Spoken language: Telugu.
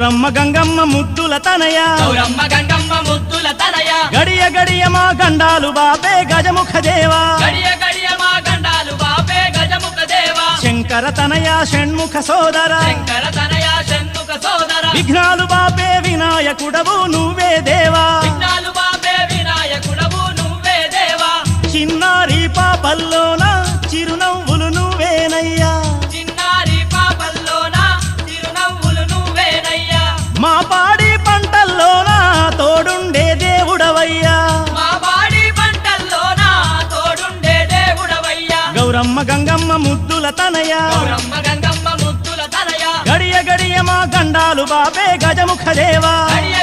గౌరమ్మ గంగమ్మ ముద్దుల తనయ గౌరమ్మ గంగమ్మ ముద్దుల తనయ గడియ గడియ మా గండాలు బాపే గజముఖ దేవా గడియ గడియ మా గండాలు బాపే గజముఖ దేవా శంకర తనయ షణ్ముఖ సోదర శంకర తనయ షణ్ముఖ సోదర విఘ్నాలు బాపే వినాయకుడవు నువ్వే దేవా విఘ్నాలు బాపే వినాయకుడవు నువ్వే దేవా చిన్నారి పాపల్లోన చిరునవ్వులు నువ్వేనయ్యా చిన్నారి పాపల్లోన చిరునవ్వులు నువ్వేనయ్యా మా పాడి పంటల్లోన తోడుండే దేవుడవయ్యా మా బాడి పంటల్లోన తోడుండే దేవుడవయ్యా గౌరమ్మ గంగమ్మ ముద్దుల తనయ గౌరమ్మ గంగమ్మ ముద్దుల తనయ గడియ గడియ మా గండాలు బాపే గజముఖ దేవా గడియ